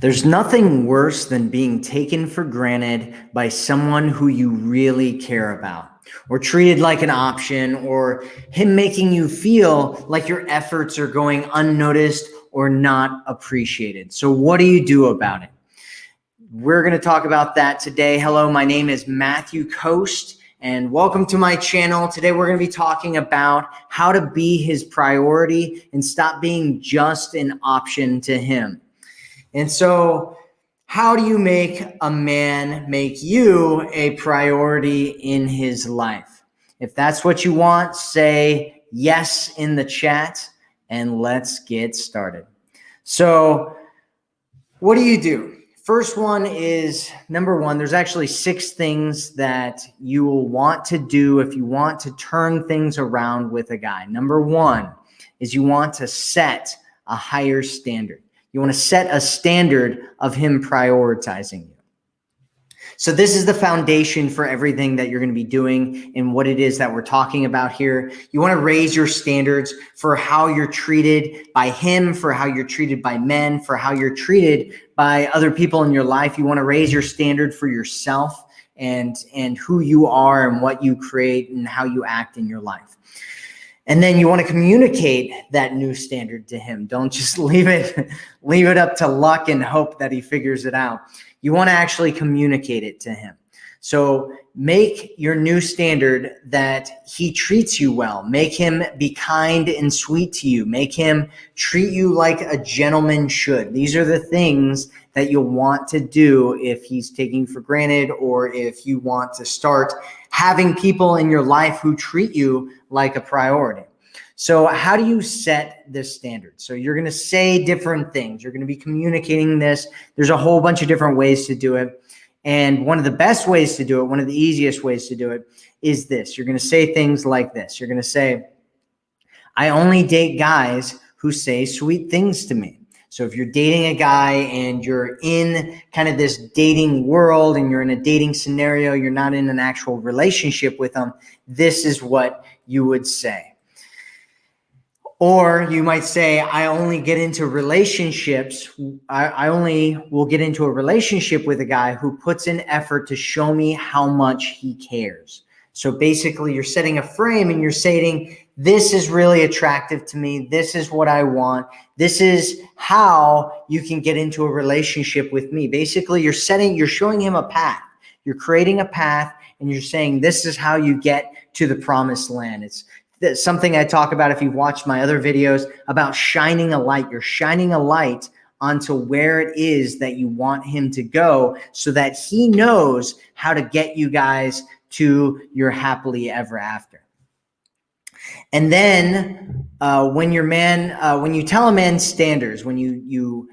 There's nothing worse than being taken for granted by someone who you really care about, or treated like an option, or him making you feel like your efforts are going unnoticed or not appreciated. So what do you do about it? We're going to talk about that today. Hello, my name is Matthew Coast, and welcome to my channel. Today we're going to be talking about how to be his priority and stop being just an option to him. And so how do you make a man make you a priority in his life? If that's what you want, say yes in the chat and let's get started. So what do? First one is, number one, there's actually 6 things that you will want to do if you want to turn things around with a guy. Number one is you want to set a higher standard. You want to set a standard of him prioritizing you. So this is the foundation for everything that you're going to be doing and what it is that we're talking about here. You want to raise your standards for how you're treated by him, for how you're treated by men, for how you're treated by other people in your life. You want to raise your standard for yourself and who you are and what you create and how you act in your life. And then you want to communicate that new standard to him. Don't just leave it up to luck and hope that he figures it out. You want to actually communicate it to him. So make your new standard that he treats you well. Make him be kind and sweet to you. Make him treat you like a gentleman should. These are the things that you'll want to do if he's taking you for granted, or if you want to start having people in your life who treat you like a priority. So how do you set this standard? So you're going to say different things. You're going to be communicating this. There's a whole bunch of different ways to do it. And one of the best ways to do it, one of the easiest ways to do it is this. You're going to say things like this. You're going to say, I only date guys who say sweet things to me. So if you're dating a guy and you're in kind of this dating world and you're in a dating scenario, you're not in an actual relationship with them, this is what you would say. Or you might say, I only get into relationships. I only will get into a relationship with a guy who puts in effort to show me how much he cares. So basically you're setting a frame and you're saying, this is really attractive to me. This is what I want. This is how you can get into a relationship with me. Basically you're showing him a path. You're creating a path and you're saying, this is how you get to the promised land. It's something I talk about if you've watched my other videos about shining a light. You're shining a light onto where it is that you want him to go so that he knows how to get you guys to your happily ever after. And then when you tell a man standards, when you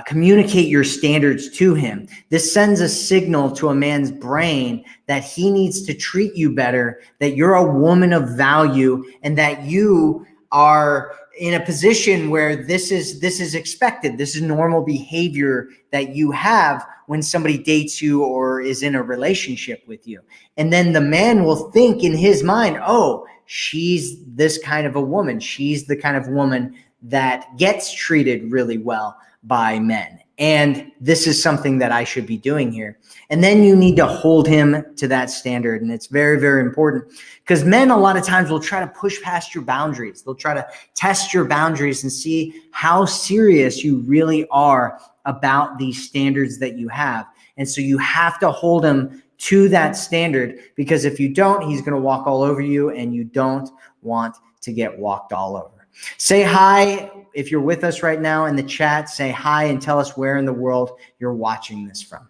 communicate your standards to him, this sends a signal to a man's brain that he needs to treat you better, that you're a woman of value, and that you are in a position where this is expected. This is normal behavior that you have when somebody dates you or is in a relationship with you. And then the man will think in his mind, oh, she's this kind of a woman. She's the kind of woman that gets treated really well by men. And this is something that I should be doing here. And then you need to hold him to that standard. And it's very, very important because men a lot of times will try to push past your boundaries. They'll try to test your boundaries and see how serious you really are about these standards that you have. And so you have to hold him to that standard, because if you don't, he's going to walk all over you, and you don't want to get walked all over. Say hi. If you're with us right now in the chat, say hi and tell us where in the world you're watching this from.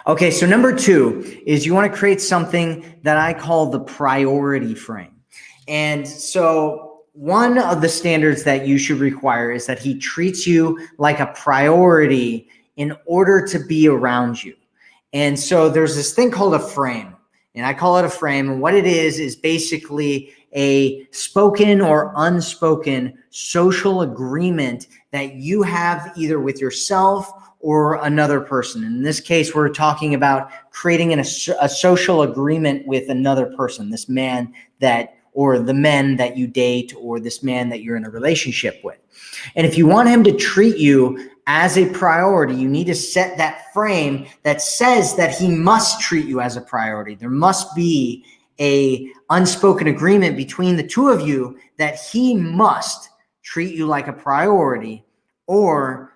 Okay, so number 2 is you want to create something that I call the priority frame. And so one of the standards that you should require is that he treats you like a priority in order to be around you. And so there's this thing called a frame, and I call it a frame. And what it is basically a spoken or unspoken social agreement that you have either with yourself or another person. In this case, we're talking about creating a social agreement with another person, this man that or the men that you date or this man that you're in a relationship with. And if you want him to treat you as a priority, you need to set that frame that says that he must treat you as a priority. There must be a unspoken agreement between the two of you that he must treat you like a priority, or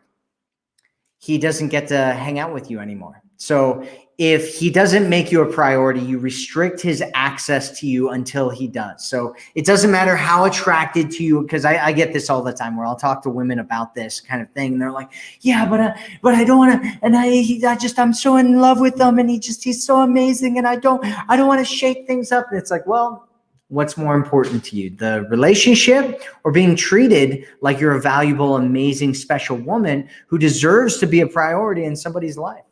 he doesn't get to hang out with you anymore. So if he doesn't make you a priority, you restrict his access to you until he does. So it doesn't matter how attracted to you, because I get this all the time where I'll talk to women about this kind of thing. And they're like, yeah, but I don't want to, and I'm so in love with him, and he's so amazing, and I don't want to shake things up. And it's like, well, what's more important to you, the relationship or being treated like you're a valuable, amazing, special woman who deserves to be a priority in somebody's life?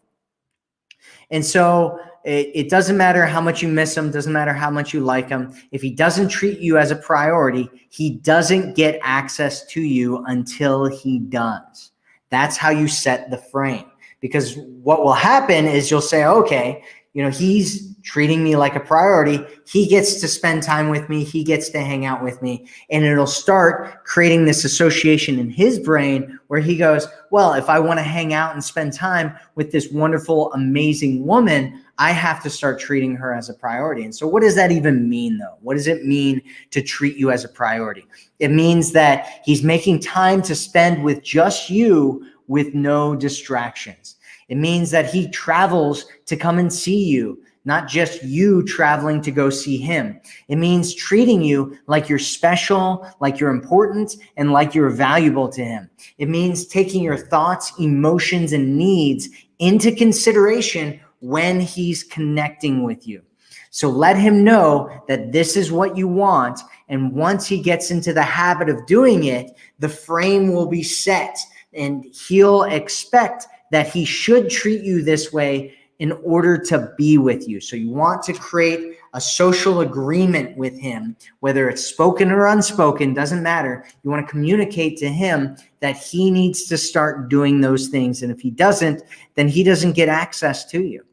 And so it doesn't matter how much you miss him, doesn't matter how much you like him. If he doesn't treat you as a priority, he doesn't get access to you until he does. That's how you set the frame. Because what will happen is you'll say, okay, he's treating me like a priority. He gets to spend time with me. He gets to hang out with me. And it'll start creating this association in his brain where he goes, well, if I want to hang out and spend time with this wonderful, amazing woman, I have to start treating her as a priority. And so what does that even mean, though? What does it mean to treat you as a priority? It means that he's making time to spend with just you with no distractions. It means that he travels to come and see you, not just you traveling to go see him. It means treating you like you're special, like you're important, and like you're valuable to him. It means taking your thoughts, emotions, and needs into consideration when he's connecting with you. So let him know that this is what you want. And once he gets into the habit of doing it, the frame will be set, and he'll expect that he should treat you this way in order to be with you. So you want to create a social agreement with him, whether it's spoken or unspoken, doesn't matter. You want to communicate to him that he needs to start doing those things. And if he doesn't, then he doesn't get access to you.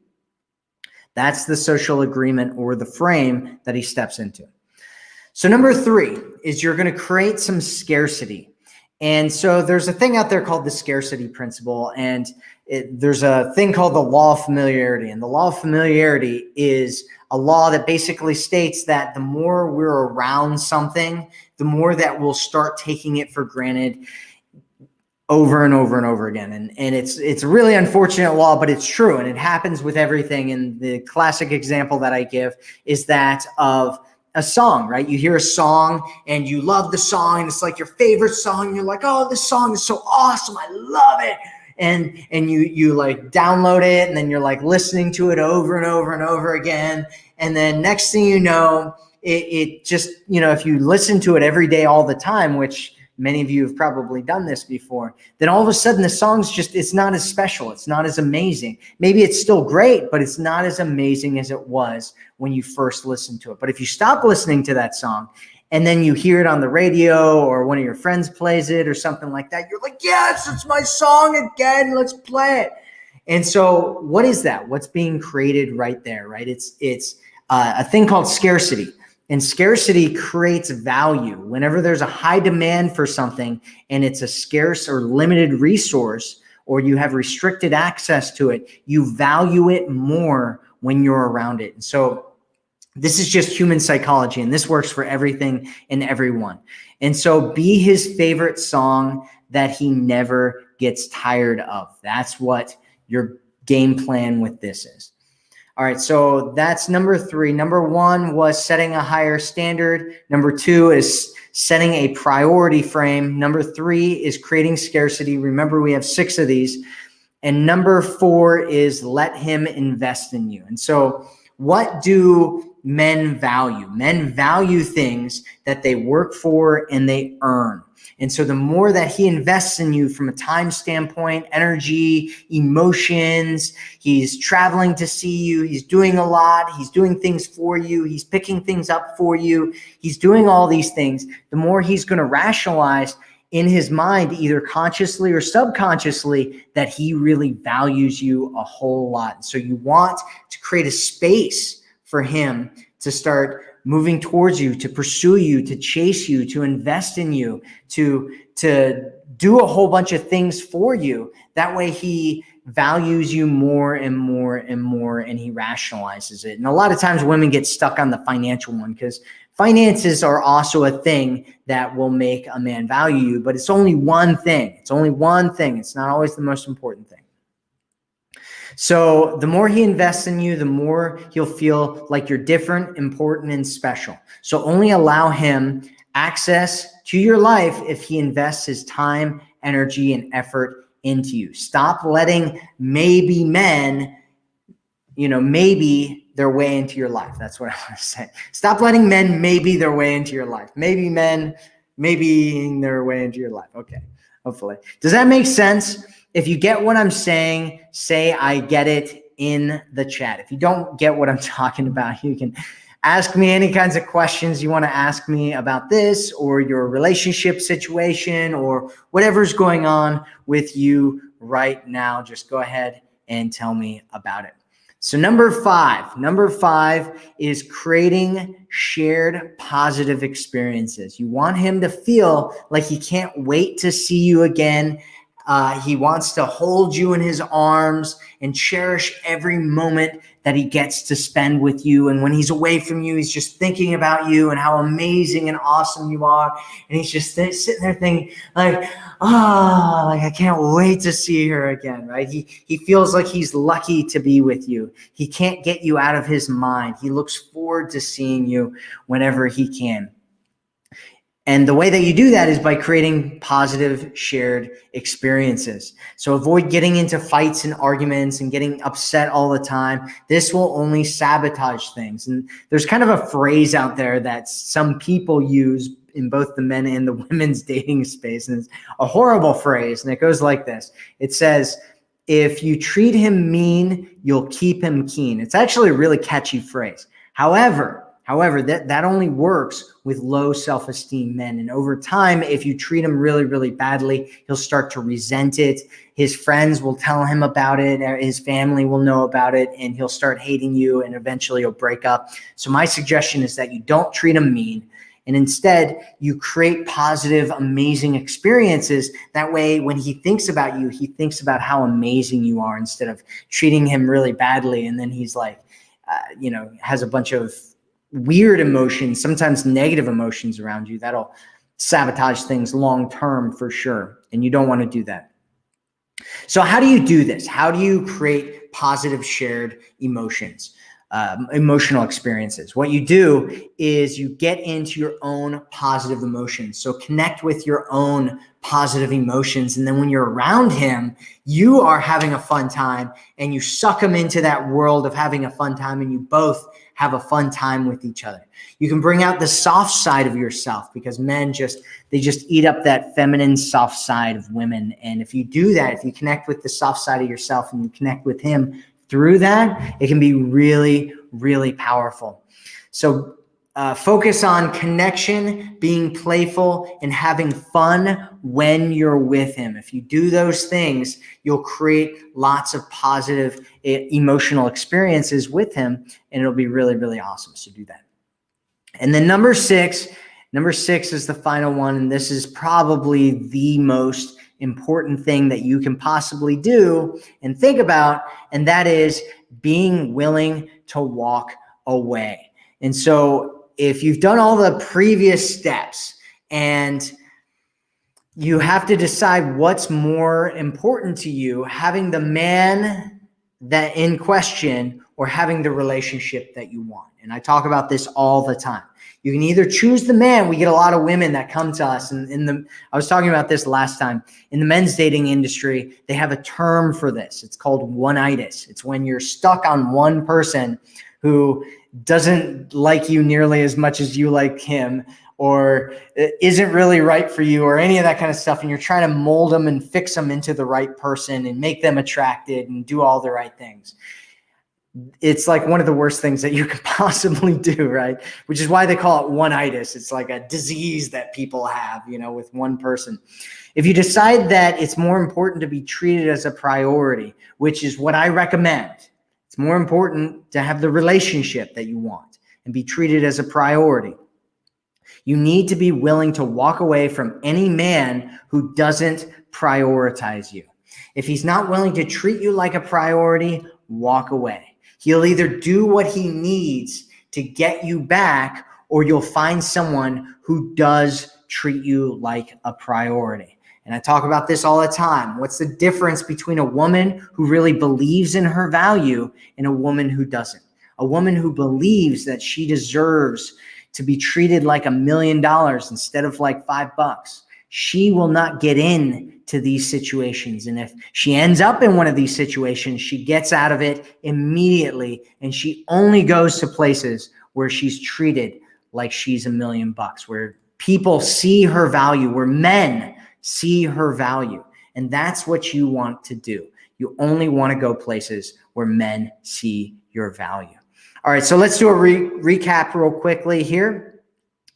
That's the social agreement or the frame that he steps into. So number 3 is you're going to create some scarcity. And so there's a thing out there called the scarcity principle, and there's a thing called the law of familiarity. And the law of familiarity is a law that basically states that the more we're around something, the more that we'll start taking it for granted over and over and over again. And it's a really unfortunate law, but it's true. And it happens with everything. And the classic example that I give is that of a song, right? You hear a song and you love the song, and it's like your favorite song. And you're like, oh, this song is so awesome. I love it. And you like download it, and then you're like listening to it over and over and over again. And then next thing you know, it just, if you listen to it every day all the time, which many of you have probably done this before, then all of a sudden the song's just, it's not as special. It's not as amazing. Maybe it's still great, but it's not as amazing as it was when you first listened to it. But if you stop listening to that song and then you hear it on the radio or one of your friends plays it or something like that, you're like, yes, it's my song again. Let's play it. And so what is that? What's being created right there, right? It's a thing called scarcity. And scarcity creates value. Whenever there's a high demand for something and it's a scarce or limited resource, or you have restricted access to it, you value it more when you're around it. And so this is just human psychology, and this works for everything and everyone. And so be his favorite song that he never gets tired of. That's what your game plan with this is. All right, so that's number 3. Number 1 was setting a higher standard. Number 2 is setting a priority frame. Number 3 is creating scarcity. Remember, we have 6 of these. And number 4 is let him invest in you. And so what do men value? Men value things that they work for and they earn. And so the more that he invests in you from a time standpoint, energy, emotions, he's traveling to see you, he's doing a lot, he's doing things for you, he's picking things up for you, he's doing all these things, the more he's going to rationalize in his mind, either consciously or subconsciously, that he really values you a whole lot. So you want to create a space for him to start moving towards you, to pursue you, to chase you, to invest in you, to do a whole bunch of things for you. That way he values you more and more and more, and he rationalizes it. And a lot of times women get stuck on the financial one, because finances are also a thing that will make a man value you, but it's only one thing. It's only one thing. It's not always the most important thing. So the more he invests in you, the more he'll feel like you're different, important, and special. So only allow him access to your life if he invests his time, energy, and effort into you. Stop letting maybe men, maybe their way into your life. That's what I want to say. Stop letting men maybe their way into your life. Maybe men maybe their way into your life. Okay, hopefully. Does that make sense? If you get what I'm saying, say I get it in the chat. If you don't get what I'm talking about, you can ask me any kinds of questions you want to ask me about this or your relationship situation or whatever's going on with you right now. Just go ahead and tell me about it. So number five is creating shared positive experiences. You want him to feel like he can't wait to see you again. He wants to hold you in his arms and cherish every moment that he gets to spend with you. And when he's away from you, he's just thinking about you and how amazing and awesome you are. And he's just sitting there thinking like I can't wait to see her again, right? He feels like he's lucky to be with you. He can't get you out of his mind. He looks forward to seeing you whenever he can. And the way that you do that is by creating positive shared experiences. So avoid getting into fights and arguments and getting upset all the time. This will only sabotage things. And there's kind of a phrase out there that some people use in both the men and the women's dating space. And it's a horrible phrase. And it goes like this. It says, if you treat him mean, you'll keep him keen. It's actually a really catchy phrase. However, that only works with low self-esteem men. And over time, if you treat him really, really badly, he'll start to resent it. His friends will tell him about it. His family will know about it, and he'll start hating you, and eventually you'll break up. So my suggestion is that you don't treat him mean, and instead you create positive, amazing experiences. That way, when he thinks about you, he thinks about how amazing you are instead of treating him really badly. And then he's like, has a bunch of weird emotions, sometimes negative emotions around you. That'll sabotage things long term for sure. And you don't want to do that. So how do you do this? How do you create positive shared emotions, emotional experiences? What you do is you get into your own positive emotions. So connect with your own positive emotions. And then when you're around him, you are having a fun time and you suck him into that world of having a fun time, and you both have a fun time with each other. You can bring out the soft side of yourself, because men just eat up that feminine soft side of women. And if you do that, if you connect with the soft side of yourself and you connect with him through that, it can be really, really powerful. So focus on connection, being playful, and having fun when you're with him. If you do those things, you'll create lots of positive emotional experiences with him, and it'll be really, really awesome. So do that. And then number six is the final one, and this is probably the most important thing that you can possibly do and think about, and that is being willing to walk away. And so if you've done all the previous steps and you have to decide what's more important to you, having the man that in question or having the relationship that you want. And I talk about this all the time. You can either choose the man. We get a lot of women that come to us, and I was talking about this last time. In the men's dating industry, they have a term for this. It's called one-itis. It's when you're stuck on one person who doesn't like you nearly as much as you like him, or isn't really right for you, or any of that kind of stuff. And you're trying to mold them and fix them into the right person and make them attracted and do all the right things. It's like one of the worst things that you could possibly do, right? Which is why they call it one-itis. It's like a disease that people have, with one person. If you decide that it's more important to be treated as a priority, which is what I recommend, it's more important to have the relationship that you want. and be treated as a priority. You need to be willing to walk away from any man who doesn't prioritize you. If he's not willing to treat you like a priority, walk away. He'll either do what he needs to get you back, or you'll find someone who does treat you like a priority. And I talk about this all the time. What's the difference between a woman who really believes in her value and a woman who doesn't? A woman who believes that she deserves to be treated like $1 million instead of like $5. She will not get into these situations. And if she ends up in one of these situations, she gets out of it immediately. And she only goes to places where she's treated like she's $1 million, where people see her value, where men see her value. And that's what you want to do. You only want to go places where men see your value. All right, so let's do a recap real quickly here.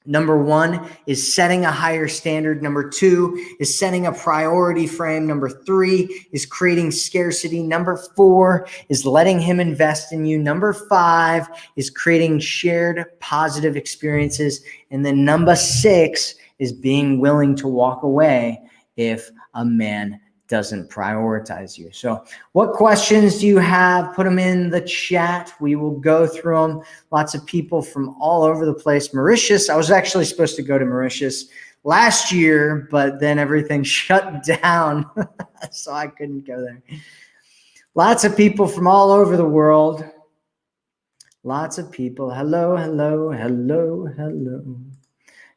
Number 1 is setting a higher standard. Number 2 is setting a priority frame. Number 3 is creating scarcity. Number 4 is letting him invest in you. Number 5 is creating shared positive experiences. And then number 6 is being willing to walk away if a man doesn't prioritize you. So what questions do you have? Put them in the chat. We will go through them. Lots of people from all over the place. Mauritius, I was actually supposed to go to Mauritius last year, but then everything shut down, so I couldn't go there. Lots of people from all over the world. Lots of people. Hello, hello, hello, hello.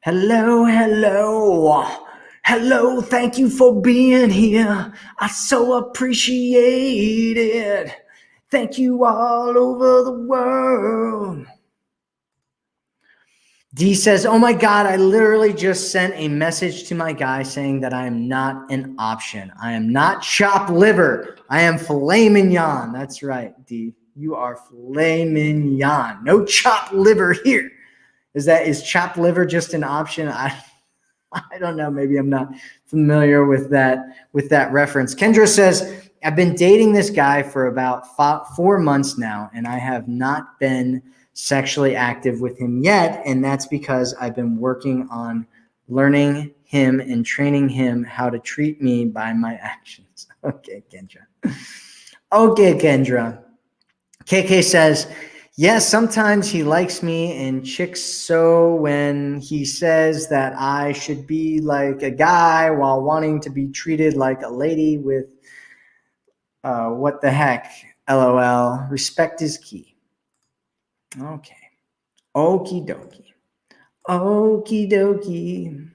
Hello, hello. Hello, thank you for being here. I so appreciate it. Thank you all over the world. D says, oh my God, I literally just sent a message to my guy saying that I am not an option. I am not chopped liver. I am filet mignon. That's right, D. You are filet mignon. No chopped liver here. Is chopped liver just an option? I don't know. Maybe I'm not familiar with that reference. Kendra says, I've been dating this guy for about 4 months now, and I have not been sexually active with him yet. And that's because I've been working on learning him and training him how to treat me by my actions. Okay, Kendra. Okay, Kendra. KK says, yes, sometimes he likes me and chicks, so when he says that I should be like a guy while wanting to be treated like a lady with what the heck, LOL, respect is key. Okay. Okie dokie. Okie dokie.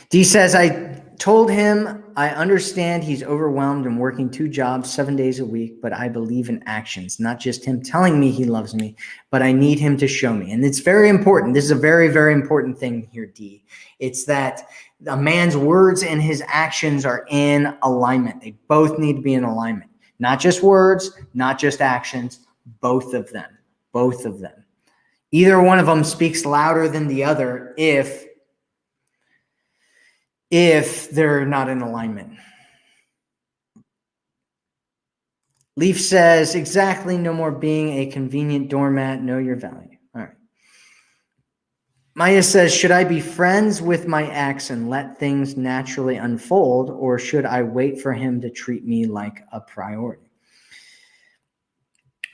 D says, I told him I understand he's overwhelmed and working 2 jobs 7 days a week, but I believe in actions, not just him telling me he loves me, but I need him to show me. And it's very important. This is a very, very important thing here, D. It's that a man's words and his actions are in alignment. They both need to be in alignment. Not just words, not just actions, both of them. Both of them. Either one of them speaks louder than the other if they're not in alignment. Leaf says, exactly, no more being a convenient doormat, know your value. All right. Maya says, should I be friends with my ex and let things naturally unfold, or should I wait for him to treat me like a priority?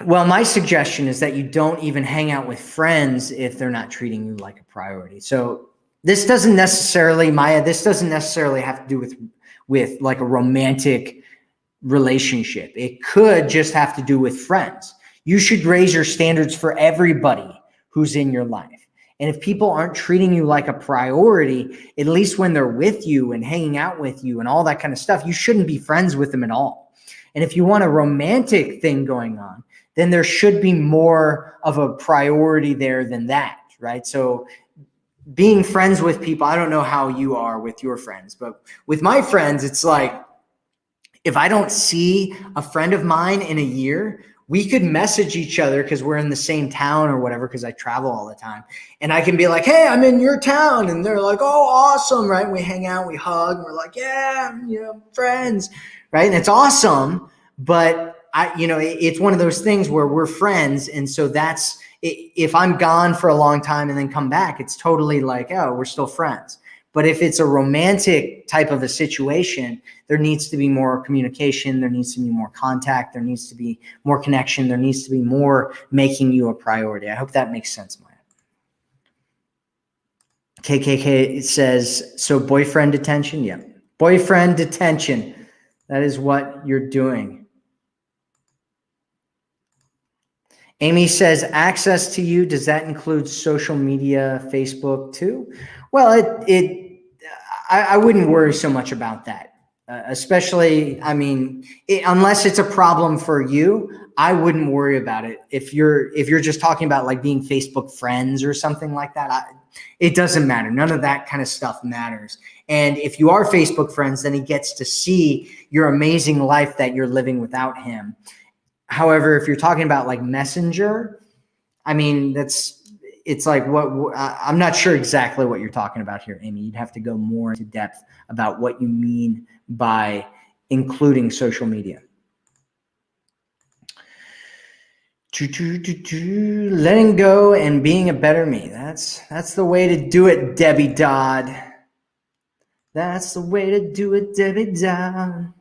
Well, my suggestion is that you don't even hang out with friends if they're not treating you like a priority. So this doesn't necessarily, Maya, this doesn't necessarily have to do with like a romantic relationship. It could just have to do with friends. You should raise your standards for everybody who's in your life. And if people aren't treating you like a priority, at least when they're with you and hanging out with you and all that kind of stuff, you shouldn't be friends with them at all. And if you want a romantic thing going on, then there should be more of a priority there than that, right? So being friends with people, I don't know how you are with your friends, but with my friends, it's like, if I don't see a friend of mine in a year, we could message each other because we're in the same town or whatever, because I travel all the time. And I can be like, hey, I'm in your town. And they're like, oh, awesome, right? We hang out, we hug, and we're like, yeah, friends, right? And it's awesome. But it's one of those things where we're friends. And so that's, if I'm gone for a long time and then come back, it's totally like, oh, we're still friends. But if it's a romantic type of a situation, there needs to be more communication. There needs to be more contact. There needs to be more connection. There needs to be more making you a priority. I hope that makes sense, Maya. KKK says, so boyfriend detention? Yeah. Boyfriend detention. That is what you're doing. Amy says, access to you, does that include social media, Facebook too? Well, I wouldn't worry so much about that. Especially, I mean, unless it's a problem for you, I wouldn't worry about it. If you're just talking about like being Facebook friends or something like that, it doesn't matter. None of that kind of stuff matters. And if you are Facebook friends, then he gets to see your amazing life that you're living without him. However, if you're talking about like Messenger, I mean, it's like I'm not sure exactly what you're talking about here, Amy. You'd have to go more into depth about what you mean by including social media. Letting go and being a better me. That's the way to do it, Debbie Dodd. That's the way to do it, Debbie Dodd.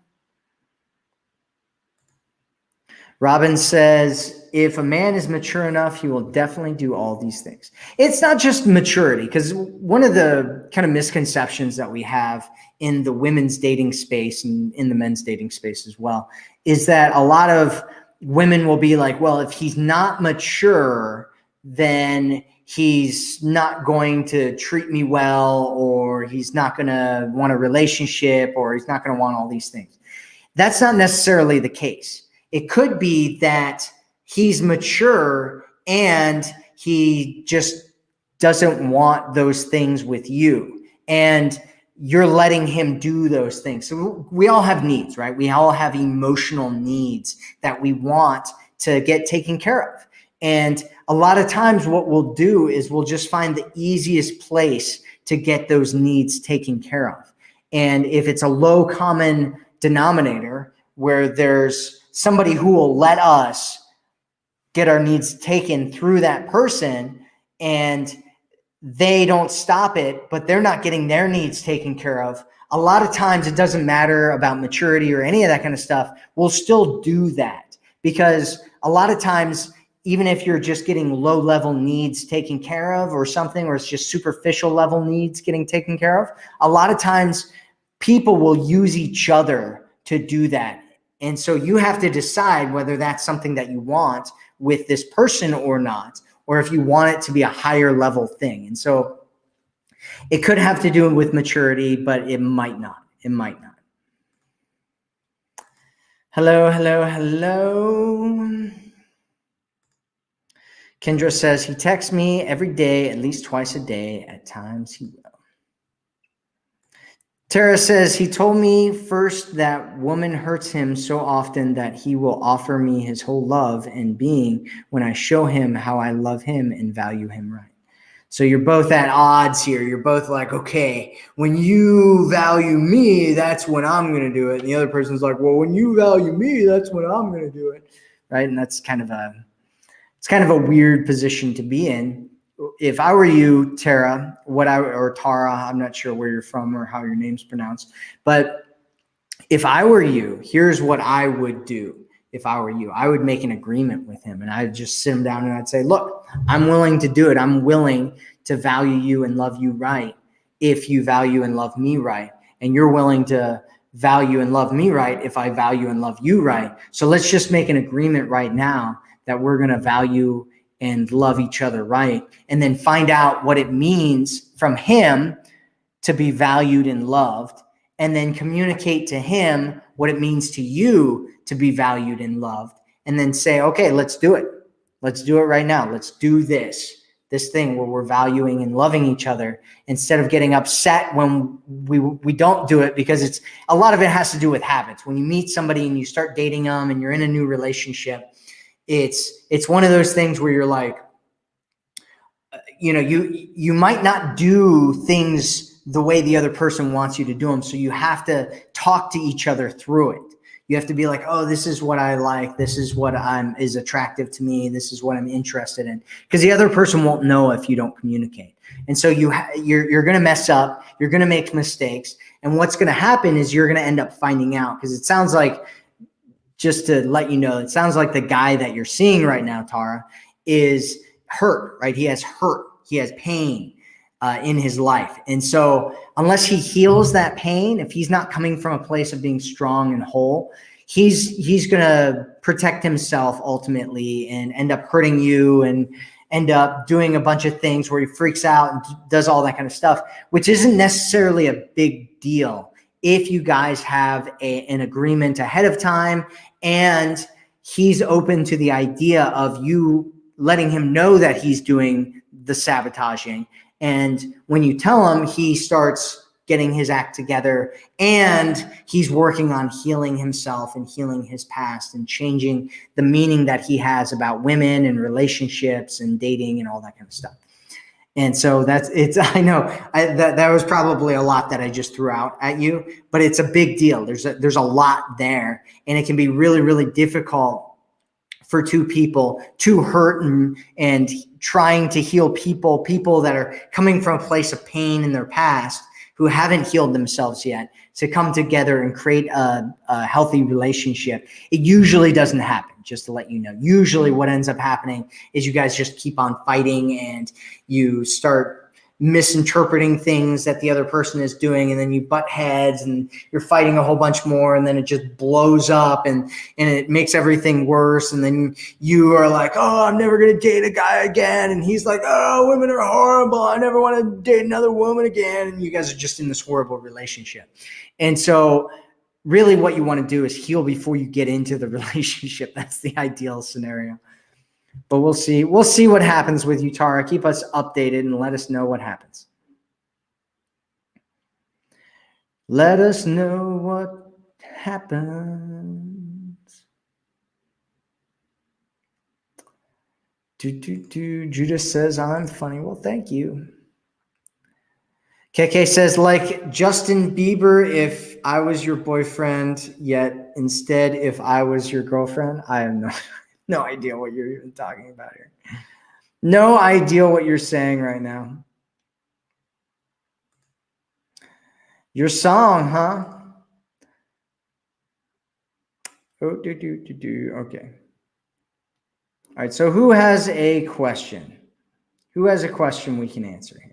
Robin says, if a man is mature enough, he will definitely do all these things. It's not just maturity, because one of the kind of misconceptions that we have in the women's dating space and in the men's dating space as well is that a lot of women will be like, well, if he's not mature, then he's not going to treat me well, or he's not going to want a relationship, or he's not going to want all these things. That's not necessarily the case. It could be that he's mature and he just doesn't want those things with you, and you're letting him do those things. So we all have needs, right? We all have emotional needs that we want to get taken care of. And a lot of times what we'll do is we'll just find the easiest place to get those needs taken care of. And if it's a low common denominator where there's somebody who will let us get our needs taken through that person, and they don't stop it, but they're not getting their needs taken care of, a lot of times it doesn't matter about maturity or any of that kind of stuff. We'll still do that, because a lot of times, even if you're just getting low level needs taken care of or something, or it's just superficial level needs getting taken care of, a lot of times people will use each other to do that. And so you have to decide whether that's something that you want with this person or not, or if you want it to be a higher level thing. And so it could have to do with maturity, but it might not. It might not. Hello, hello, hello. Kendra says, he texts me every day, at least twice a day. At times he will. Tara says, he told me first that woman hurts him so often that he will offer me his whole love and being when I show him how I love him and value him right. So you're both at odds here. You're both like, okay, when you value me, that's when I'm going to do it. And the other person's like, well, when you value me, that's when I'm going to do it. Right. And that's kind of a weird position to be in. If I were you, Tara, or Tara, I'm not sure where you're from or how your name's pronounced, but if I were you, here's what I would do. If I were you, I would make an agreement with him, and I'd just sit him down and I'd say, look, I'm willing to do it. I'm willing to value you and love you right if you value and love me right. And you're willing to value and love me right if I value and love you right. So let's just make an agreement right now that we're going to value and love each other right, and then find out what it means from him to be valued and loved, and then communicate to him what it means to you to be valued and loved, and then say, okay, let's do it. Let's do it right now. Let's do this thing where we're valuing and loving each other, instead of getting upset when we don't do it, because it's a lot of it has to do with habits. When you meet somebody and you start dating them and you're in a new relationship, it's one of those things where you're like, you might not do things the way the other person wants you to do them. So you have to talk to each other through it. You have to be like, oh, this is what I like. This is what is attractive to me. This is what I'm interested in. Because the other person won't know if you don't communicate. And so you're going to mess up. You're going to make mistakes. And what's going to happen is you're going to end up finding out, because it sounds like, just to let you know, it sounds like the guy that you're seeing right now, Tara, is hurt, right? He has hurt. He has pain in his life. And so unless he heals that pain, if he's not coming from a place of being strong and whole, he's going to protect himself ultimately and end up hurting you and end up doing a bunch of things where he freaks out and does all that kind of stuff, which isn't necessarily a big deal if you guys have an agreement ahead of time and he's open to the idea of you letting him know that he's doing the sabotaging. And when you tell him, he starts getting his act together and he's working on healing himself and healing his past and changing the meaning that he has about women and relationships and dating and all that kind of stuff. And so I know that was probably a lot that I just threw out at you, but it's a big deal. There's a lot there, and it can be really, really difficult for two people to hurt and trying to heal people that are coming from a place of pain in their past who haven't healed themselves yet, to come together and create a healthy relationship. It usually doesn't happen, just to let you know. Usually what ends up happening is you guys just keep on fighting and you start misinterpreting things that the other person is doing, and then you butt heads and you're fighting a whole bunch more, and then it just blows up and it makes everything worse. And then you are like, oh, I'm never going to date a guy again. And he's like, oh, women are horrible. I never want to date another woman again. And you guys are just in this horrible relationship. And so really what you want to do is heal before you get into the relationship. That's the ideal scenario. But we'll see. We'll see what happens with you, Tara. Keep us updated and let us know what happens. Let us know what happens. Judith says, I'm funny. Well, thank you. KK says, like Justin Bieber, if I was your boyfriend, yet instead if I was your girlfriend. I have no idea what you're even talking about here. No idea what you're saying right now. Your song, huh? Oh, okay. All right, so who has a question? Who has a question we can answer here?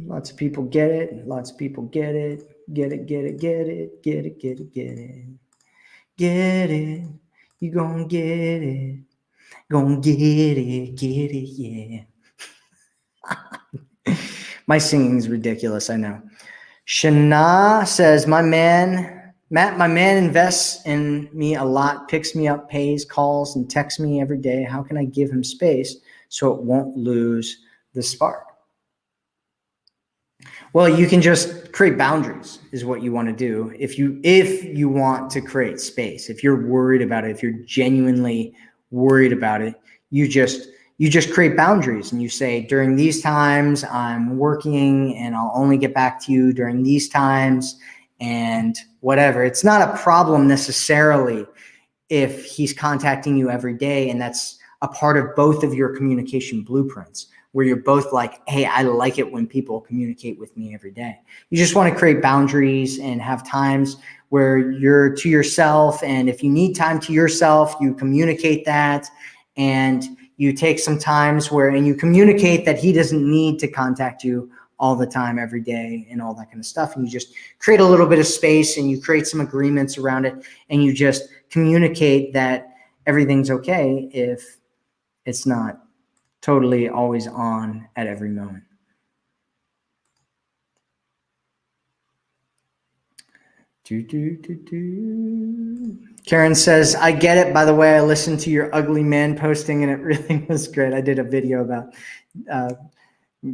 Lots of people get it. Lots of people get it. Get it. Get it. You gonna get it. Gonna get it, yeah. My singing is ridiculous, I know. Shana says, my man invests in me a lot, picks me up, pays, calls, and texts me every day. How can I give him space so it won't lose the spark? Well, you can just create boundaries is what you want to do. If you want to create space, if you're worried about it, if you're genuinely worried about it, you just create boundaries and you say, during these times I'm working and I'll only get back to you during these times and whatever. It's not a problem necessarily if he's contacting you every day, and that's a part of both of your communication blueprints, where you're both like, hey, I like it when people communicate with me every day. You just want to create boundaries and have times where you're to yourself. And if you need time to yourself, you communicate that, and you take some times and you communicate that he doesn't need to contact you all the time, every day, and all that kind of stuff. And you just create a little bit of space and you create some agreements around it, and you just communicate that everything's okay if it's not totally always on at every moment. Karen says, I get it. By the way, I listened to your ugly man posting and it really was great. I did a video about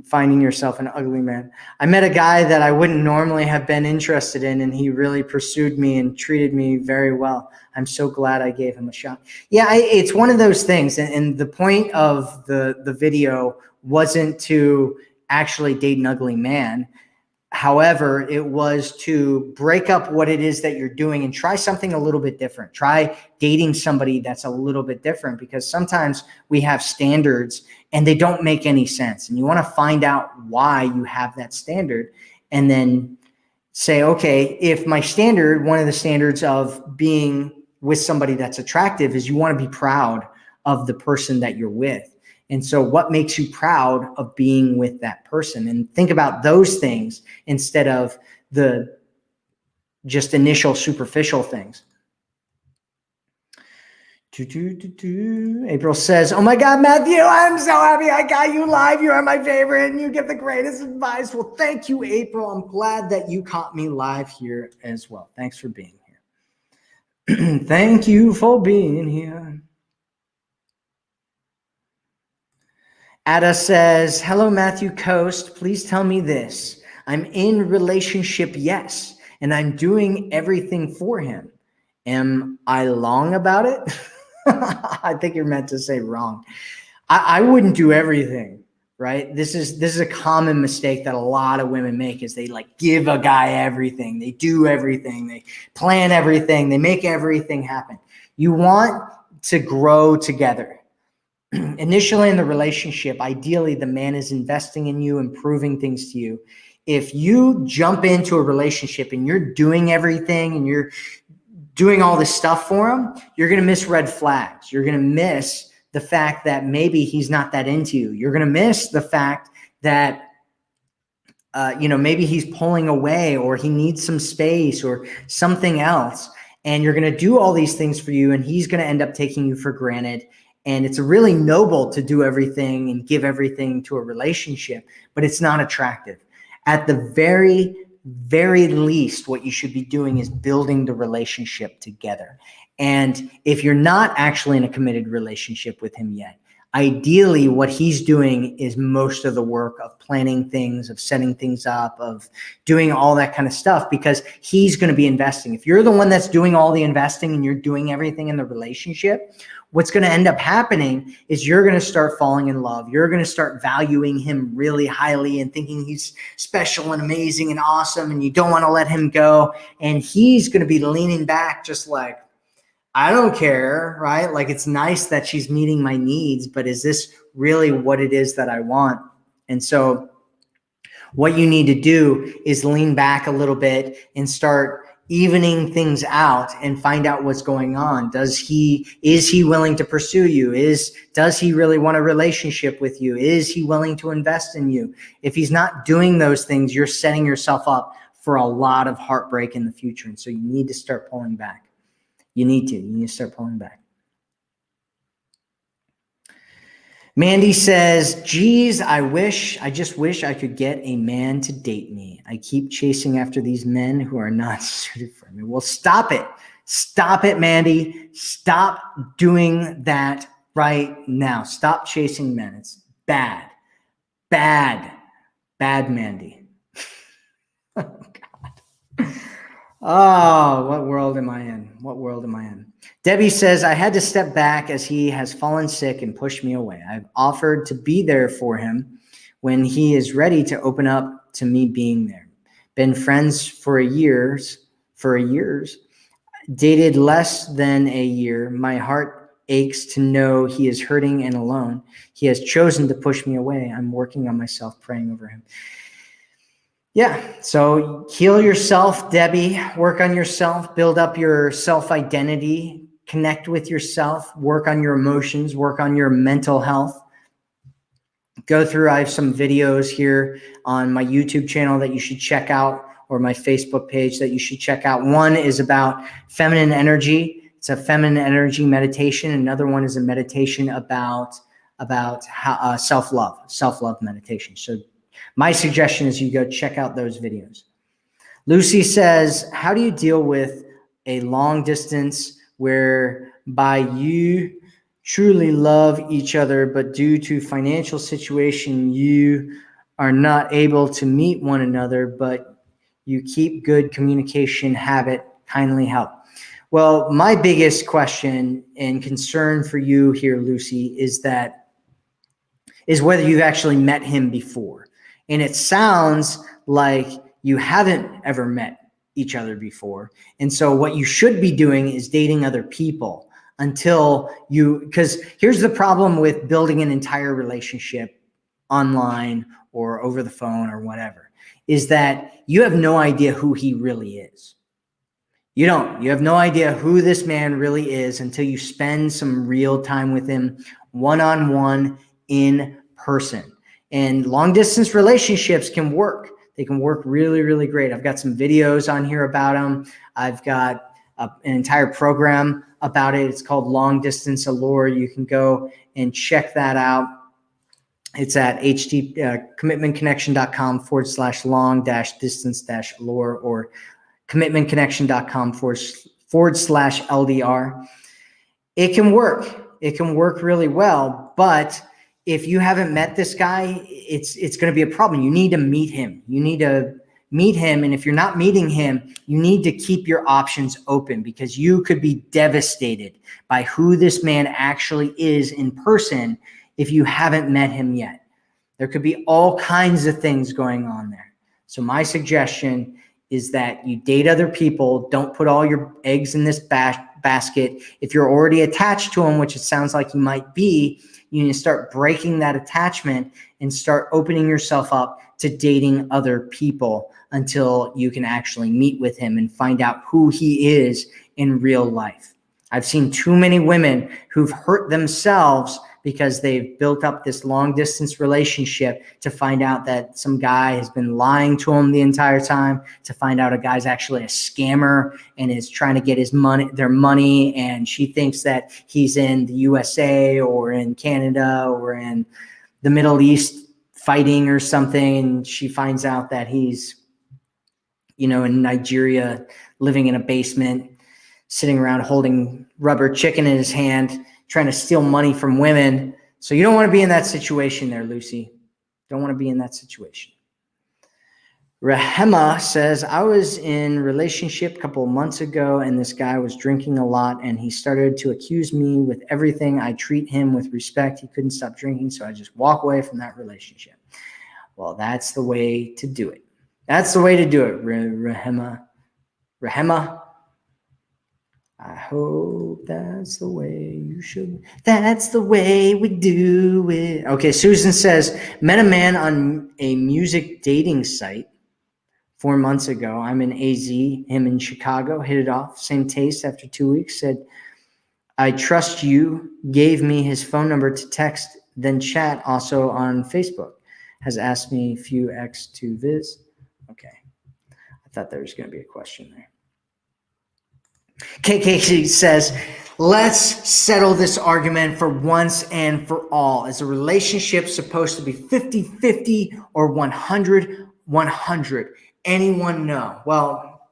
finding yourself an ugly man. I met a guy that I wouldn't normally have been interested in, and he really pursued me and treated me very well. I'm so glad I gave him a shot. Yeah, it's one of those things. And the point of the video wasn't to actually date an ugly man. However, it was to break up what it is that you're doing and try something a little bit different. Try dating somebody that's a little bit different, because sometimes we have standards and they don't make any sense. And you want to find out why you have that standard, and then say, okay, if my standard, one of the standards of being with somebody that's attractive is you want to be proud of the person that you're with. And so what makes you proud of being with that person? And think about those things instead of the just initial superficial things. April says, oh my God, Matthew, I'm so happy I got you live. You are my favorite and you give the greatest advice. Well, thank you, April. I'm glad that you caught me live here as well. Thanks for being here. Thank you for being here. Ada says, hello, Matthew Coast. Please tell me this. I'm in relationship, yes, and I'm doing everything for him. Am I long about it? I think you're meant to say wrong. I wouldn't do everything, right? This is a common mistake that a lot of women make, is they like give a guy everything. They do everything. They plan everything. They make everything happen. You want to grow together. Initially in the relationship, ideally, the man is investing in you, improving things to you. If you jump into a relationship and you're doing everything and you're doing all this stuff for him, you're going to miss red flags. You're going to miss the fact that maybe he's not that into you. You're going to miss the fact that, maybe he's pulling away, or he needs some space or something else. And you're going to do all these things for you, and he's going to end up taking you for granted. And it's really noble to do everything and give everything to a relationship, but it's not attractive. At the very, very least, what you should be doing is building the relationship together. And if you're not actually in a committed relationship with him yet, ideally what he's doing is most of the work of planning things, of setting things up, of doing all that kind of stuff, because he's going to be investing. If you're the one that's doing all the investing and you're doing everything in the relationship, what's going to end up happening is you're going to start falling in love. You're going to start valuing him really highly and thinking he's special and amazing and awesome, and you don't want to let him go. And he's going to be leaning back just like, I don't care, right? Like, it's nice that she's meeting my needs, but is this really what it is that I want? And so what you need to do is lean back a little bit and start evening things out and find out what's going on. Is he willing to pursue you? Does he really want a relationship with you? Is he willing to invest in you? If he's not doing those things, you're setting yourself up for a lot of heartbreak in the future. And so you need to start pulling back. You need to start pulling back. Mandy says, geez, I just wish I could get a man to date me. I keep chasing after these men who are not suited for me. Well, stop it. Stop it, Mandy. Stop doing that right now. Stop chasing men. It's bad. Bad, Mandy. Oh, God. Oh, what world am I in? What world am I in? Debbie says, I had to step back as he has fallen sick and pushed me away. I've offered to be there for him when he is ready to open up to me being there. Been friends for years, dated less than a year. My heart aches to know he is hurting and alone. He has chosen to push me away. I'm working on myself, praying over him. Yeah, so heal yourself, Debbie. Work on yourself, build up your self-identity, connect with yourself, work on your emotions, work on your mental health. I have some videos here on my YouTube channel that you should check out, or my Facebook page that you should check out. One is about feminine energy. It's a feminine energy meditation. Another one is a meditation about how, self-love meditation. So my suggestion is you go check out those videos. Lucy says, how do you deal with a long distance whereby you truly love each other, but due to financial situation, you are not able to meet one another, but you keep good communication habit, kindly help? Well, my biggest question and concern for you here, Lucy, is whether you've actually met him before. And it sounds like you haven't ever met each other before. And so what you should be doing is dating other people because here's the problem with building an entire relationship online or over the phone or whatever, is that you have no idea who he really is. You have no idea who this man really is until you spend some real time with him one-on-one in person. And long distance relationships can work. They can work really, really great. I've got some videos on here about them. I've got an entire program about it. It's called Long Distance Allure. You can go and check that out. It's at commitmentconnection.com/long-distance-allure or commitmentconnection.com/LDR. It can work. It can work really well. But if you haven't met this guy, it's going to be a problem. You need to meet him. And if you're not meeting him, you need to keep your options open, because you could be devastated by who this man actually is in person if you haven't met him yet. There could be all kinds of things going on there. So my suggestion is that you date other people. Don't put all your eggs in this basket. If you're already attached to him, which it sounds like you might be, you need to start breaking that attachment and start opening yourself up to dating other people until you can actually meet with him and find out who he is in real life. I've seen too many women who've hurt themselves because they've built up this long distance relationship to find out that some guy has been lying to them the entire time, to find out a guy's actually a scammer and is trying to get their money. And she thinks that he's in the USA or in Canada or in the Middle East fighting or something. And she finds out that he's, in Nigeria, living in a basement, sitting around holding rubber chicken in his hand, trying to steal money from women. So you don't want to be in that situation there, Lucy. Don't want to be in that situation. Rahema says, I was in a relationship a couple of months ago, and this guy was drinking a lot, and he started to accuse me with everything. I treat him with respect. He couldn't stop drinking, so I just walk away from that relationship. Well, that's the way to do it. That's the way to do it, Rahema. I hope that's the way you should. That's the way we do it. Okay, Susan says, met a man on a music dating site 4 months ago. I'm in AZ, him in Chicago, hit it off. Same taste after 2 weeks. Said, I trust you. Gave me his phone number to text, then chat also on Facebook. Has asked me a few X to viz. Okay, I thought there was going to be a question there. KK says, let's settle this argument for once and for all. Is a relationship supposed to be 50-50 or 100-100? Anyone know? Well,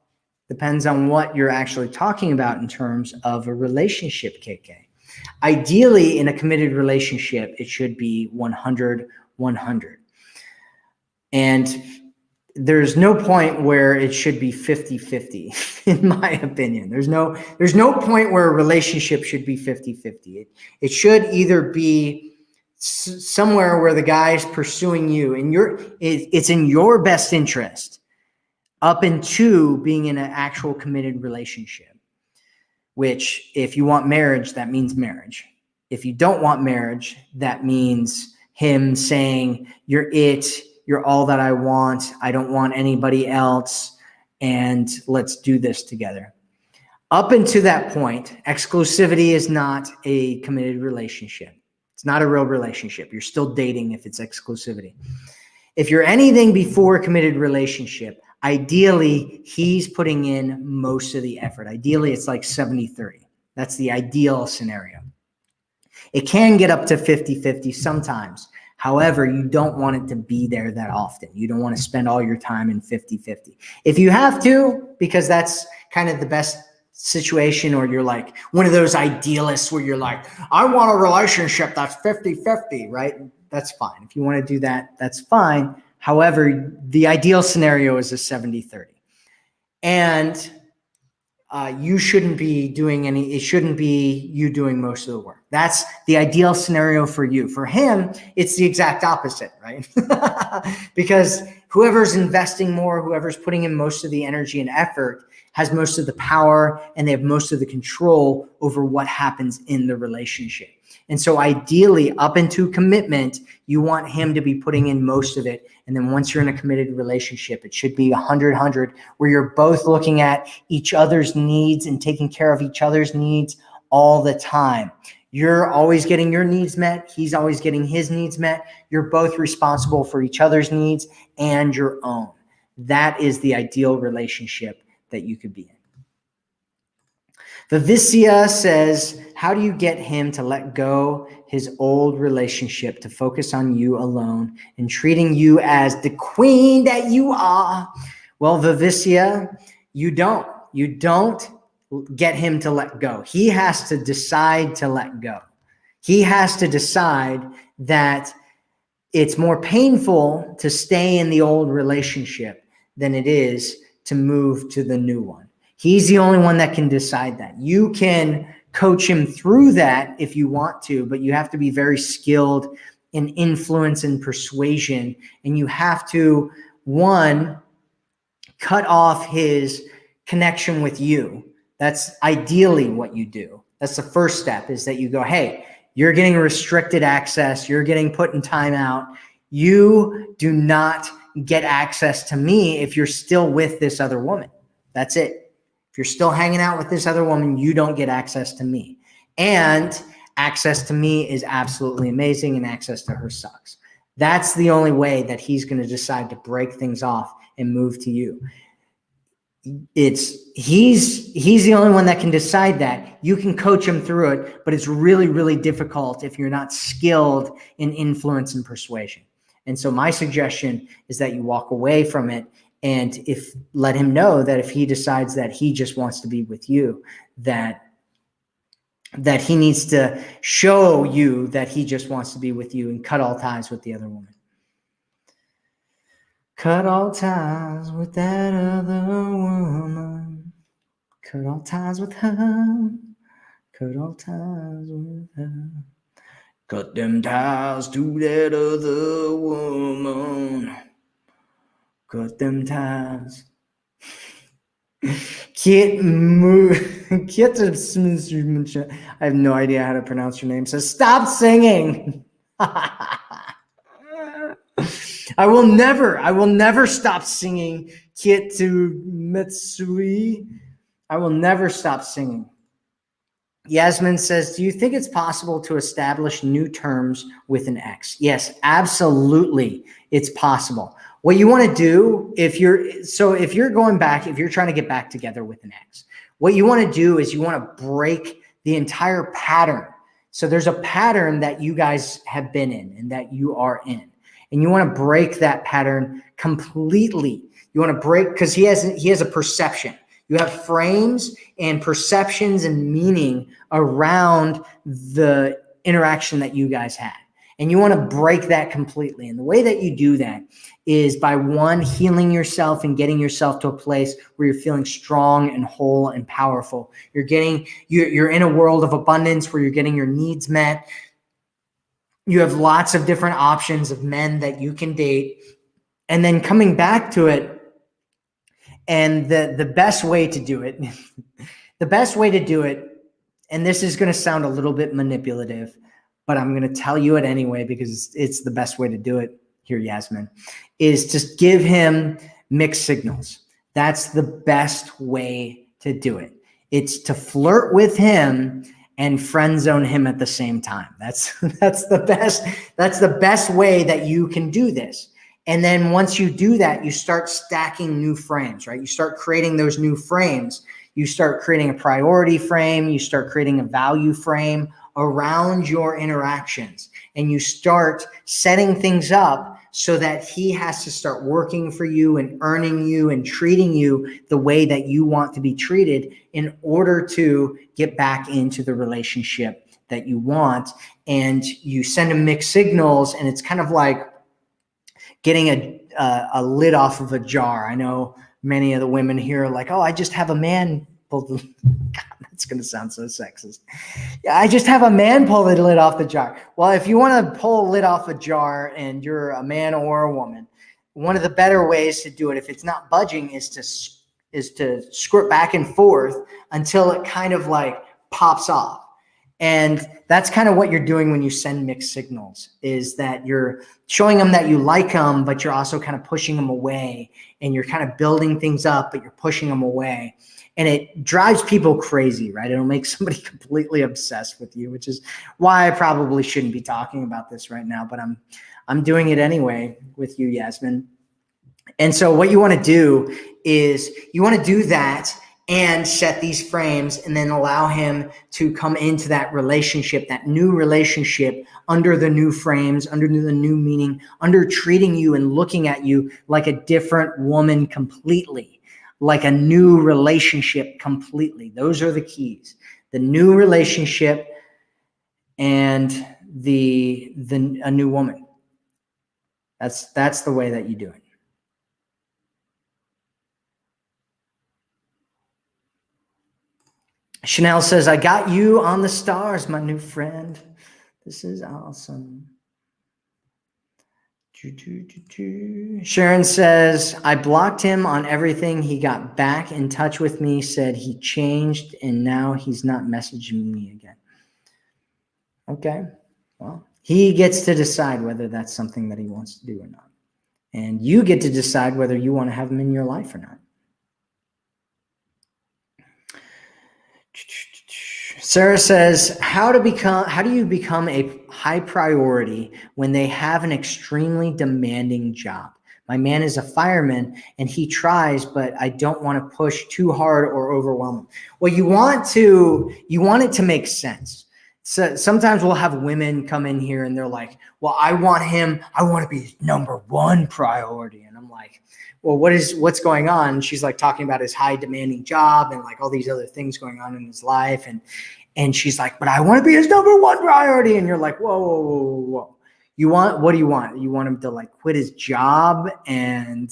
depends on what you're actually talking about in terms of a relationship, KK. Ideally, in a committed relationship, it should be 100-100. And there's no point where it should be 50-50, in my opinion. There's no point where a relationship should be 50-50. It should either be somewhere where the guy is pursuing you, and it's in your best interest, up into being in an actual committed relationship. Which, if you want marriage, that means marriage. If you don't want marriage, that means him saying, you're it. You're all that I want. I don't want anybody else. And let's do this together. Up until that point, exclusivity is not a committed relationship. It's not a real relationship. You're still dating if it's exclusivity. If you're anything before a committed relationship, ideally, he's putting in most of the effort. Ideally, it's like 70-30. That's the ideal scenario. It can get up to 50-50 sometimes. However, you don't want it to be there that often. You don't want to spend all your time in 50-50. If you have to, because that's kind of the best situation, or you're like one of those idealists where you're like, I want a relationship that's 50-50, right? That's fine. If you want to do that, that's fine. However, the ideal scenario is a 70-30. And you shouldn't be doing it shouldn't be you doing most of the work. That's the ideal scenario for you. For him, it's the exact opposite, right? Because whoever's investing more, whoever's putting in most of the energy and effort has most of the power, and they have most of the control over what happens in the relationship. And so ideally, up into commitment, you want him to be putting in most of it. And then once you're in a committed relationship, it should be 100-100, where you're both looking at each other's needs and taking care of each other's needs all the time. You're always getting your needs met. He's always getting his needs met. You're both responsible for each other's needs and your own. That is the ideal relationship that you could be in. Vivisia says, how do you get him to let go his old relationship to focus on you alone and treating you as the queen that you are? Well, Vivisia, you don't get him to let go. He has to decide to let go. He has to decide that it's more painful to stay in the old relationship than it is to move to the new one. He's the only one that can decide that. You can coach him through that if you want to, but you have to be very skilled in influence and persuasion. And you have to, one, cut off his connection with you. That's ideally what you do. That's the first step, is that you go, hey, you're getting restricted access. You're getting put in timeout. You do not get access to me if you're still with this other woman. That's it. If you're still hanging out with this other woman, you don't get access to me. And access to me is absolutely amazing, and access to her sucks. That's the only way that he's going to decide to break things off and move to you. He's the only one that can decide that. You can coach him through it, but it's really, really difficult if you're not skilled in influence and persuasion. And so my suggestion is that you walk away from it, and let him know that if he decides that he just wants to be with you, that he needs to show you that he just wants to be with you, and cut all ties with the other woman. Cut all ties with that other woman. Cut all ties with her. Cut all ties with her. Cut them ties to that other woman. Cut them ties. I have no idea how to pronounce your name. So stop singing. I will never stop singing. Kietu Mitsui. I will never stop singing. Yasmin says, do you think it's possible to establish new terms with an ex? Yes, absolutely. It's possible. What you want to do if you're trying to get back together with an ex, what you want to do is you want to break the entire pattern. So there's a pattern that you guys have been in and that you are in, and you want to break that pattern completely. You want to break, because he has a perception. You have frames and perceptions and meaning around the interaction that you guys had. And you want to break that completely. And the way that you do that is by, one, healing yourself and getting yourself to a place where you're feeling strong and whole and powerful. You're in a world of abundance where you're getting your needs met. You have lots of different options of men that you can date. And then coming back to it, and the best way to do it, and this is going to sound a little bit manipulative, but I'm going to tell you it anyway because it's the best way to do it here, Yasmin, is to give him mixed signals. That's the best way to do it. It's to flirt with him and friend zone him at the same time. That's the best way that you can do this. And then once you do that, you start stacking new frames, right? You start creating those new frames. You start creating a priority frame. You start creating a value frame around your interactions. And you start setting things up so that he has to start working for you and earning you and treating you the way that you want to be treated in order to get back into the relationship that you want. And you send him mixed signals, and it's kind of like getting a lid off of a jar. I know many of the women here are like, oh, I just have a man pull the God, that's going to sound so sexist. Yeah, I just have a man pull the lid off the jar. Well, if you want to pull a lid off a jar and you're a man or a woman, one of the better ways to do it, if it's not budging, is to squirt back and forth until it kind of like pops off. And that's kind of what you're doing when you send mixed signals, is that you're showing them that you like them, but you're also kind of pushing them away, and you're kind of building things up, but you're pushing them away. And it drives people crazy, right? It'll make somebody completely obsessed with you, which is why I probably shouldn't be talking about this right now, but I'm doing it anyway with you, Yasmin. And so what you want to do is you want to do that and set these frames, and then allow him to come into that relationship, that new relationship, under the new frames, under the new meaning, under treating you and looking at you like a different woman completely, like a new relationship completely. Those are the keys. The new relationship and a new woman. That's the way that you do it. Chanel says, I got you on the stars, my new friend. This is awesome. Sharon says, I blocked him on everything. He got back in touch with me, said he changed, and now he's not messaging me again. Okay. Well, he gets to decide whether that's something that he wants to do or not. And you get to decide whether you want to have him in your life or not. Sarah says, how do you become a high priority when they have an extremely demanding job? My man is a fireman and he tries, but I don't want to push too hard or overwhelm him. Well, you want it to make sense. So sometimes we'll have women come in here and they're like, well, I want to be his number one priority. And I'm like, well, what's going on? And she's like talking about his high demanding job and like all these other things going on in his life. And she's like, but I want to be his number one priority. And you're like, whoa. What do you want? You want him to like quit his job and,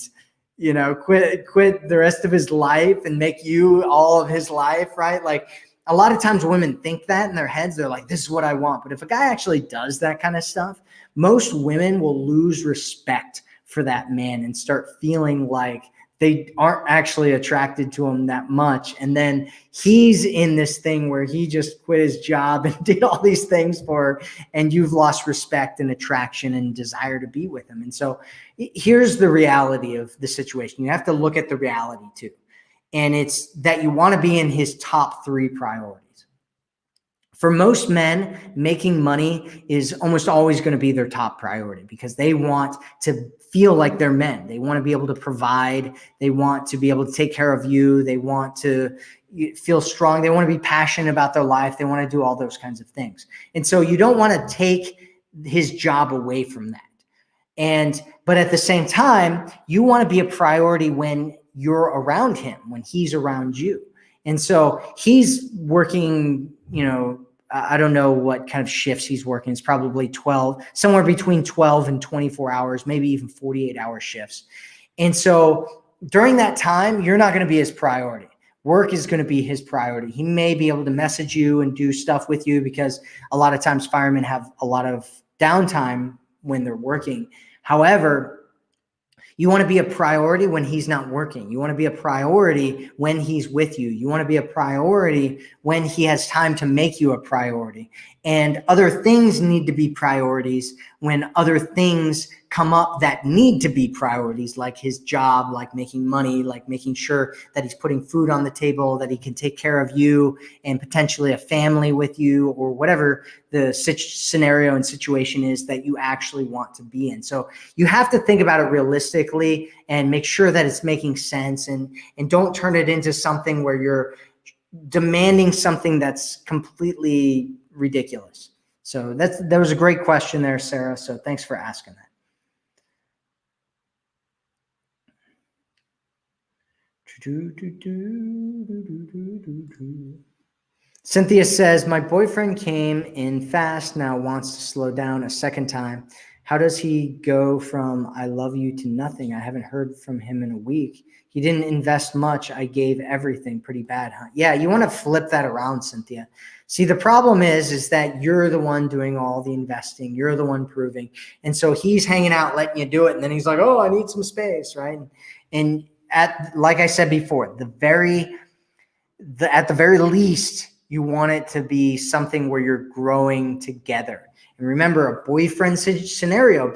quit the rest of his life and make you all of his life, right? Like a lot of times women think that in their heads. They're like, this is what I want. But if a guy actually does that kind of stuff, most women will lose respect for that man and start feeling like they aren't actually attracted to him that much. And then he's in this thing where he just quit his job and did all these things for her, and you've lost respect and attraction and desire to be with him. And so here's the reality of the situation. You have to look at the reality too. And it's that you want to be in his top 3 priorities. For most men, making money is almost always going to be their top priority because they want to feel like they're men. They want to be able to provide. They want to be able to take care of you. They want to feel strong. They want to be passionate about their life. They want to do all those kinds of things. And so you don't want to take his job away from that. But at the same time, you want to be a priority when you're around him, when he's around you. And so he's working, I don't know what kind of shifts he's working. It's probably somewhere between 12 and 24 hours, maybe even 48-hour shifts. And so during that time, you're not going to be his priority. Work is going to be his priority. He may be able to message you and do stuff with you because a lot of times firemen have a lot of downtime when they're working. However, you want to be a priority when he's not working. You want to be a priority when he's with you. You want to be a priority when he has time to make you a priority. And other things need to be priorities when other things come up that need to be priorities, like his job, like making money, like making sure that he's putting food on the table, that he can take care of you and potentially a family with you, or whatever the scenario and situation is that you actually want to be in. So you have to think about it realistically and make sure that it's making sense, and don't turn it into something where you're demanding something that's completely ridiculous. So that was a great question there, Sarah. So thanks for asking that. Cynthia says, my boyfriend came in fast, now wants to slow down a second time. How does he go from I love you to nothing? I haven't heard from him in a week. He didn't invest much. I gave everything. Pretty bad, huh? Yeah, you want to flip that around, Cynthia. See, the problem is that you're the one doing all the investing. You're the one proving. And so he's hanging out, letting you do it. And then he's like, oh, I need some space, right? And like I said before, at the very least, you want it to be something where you're growing together. And remember, a boyfriend scenario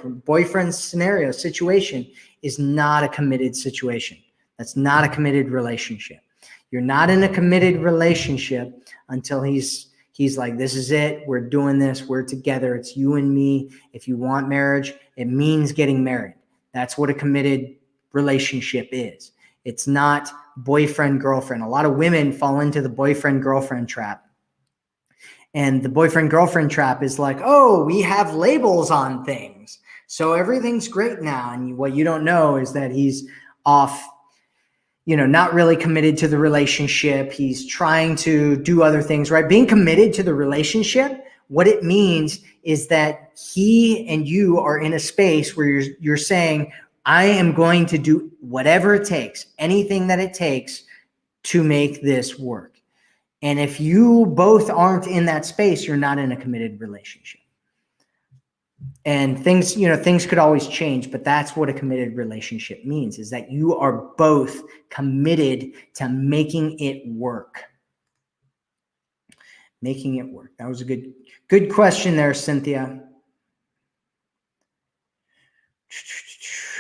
situation is not a committed situation. That's not a committed relationship. You're not in a committed relationship until he's like, this is it. We're doing this. We're together. It's you and me. If you want marriage, it means getting married. That's what a committed relationship is. It's not boyfriend, girlfriend. A lot of women fall into the boyfriend, girlfriend trap. And the boyfriend, girlfriend trap is like, oh, we have labels on things, so everything's great now. And what you don't know is that he's off, not really committed to the relationship. He's trying to do other things, right? Being committed to the relationship, what it means is that he and you are in a space where you're saying, I am going to do whatever it takes, anything that it takes to make this work. And if you both aren't in that space, you're not in a committed relationship. And things could always change, but that's what a committed relationship means, is that you are both committed to making it work. Making it work. That was a good question there, Cynthia.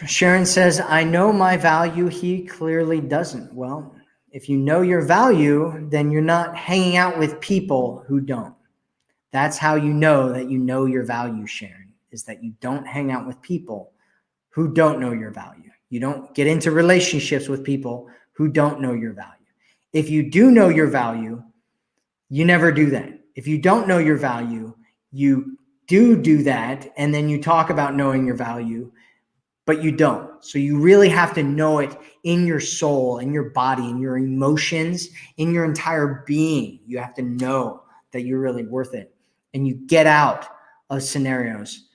Sharon says, I know my value. He clearly doesn't. Well, if you know your value, then you're not hanging out with people who don't. That's how you know that you know your value, Sharon, is that you don't hang out with people who don't know your value. You don't get into relationships with people who don't know your value. If you do know your value, you never do that. If you don't know your value, you do that, and then you talk about knowing your value, but you don't. So you really have to know it in your soul, in your body, in your emotions, in your entire being. You have to know that you're really worth it. And you get out of scenarios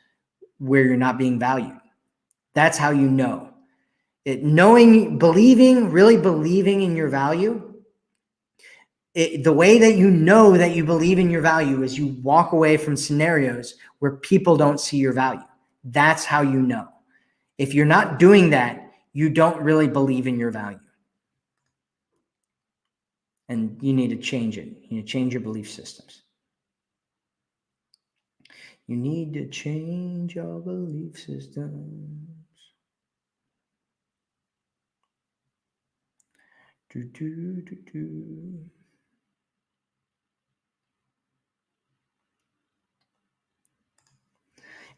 where you're not being valued. That's how you know. Really believing in your value, the way that you know that you believe in your value is you walk away from scenarios where people don't see your value. That's how you know. If you're not doing that, you don't really believe in your value. And you need to change it. You need to change your belief systems. You need to change your belief systems.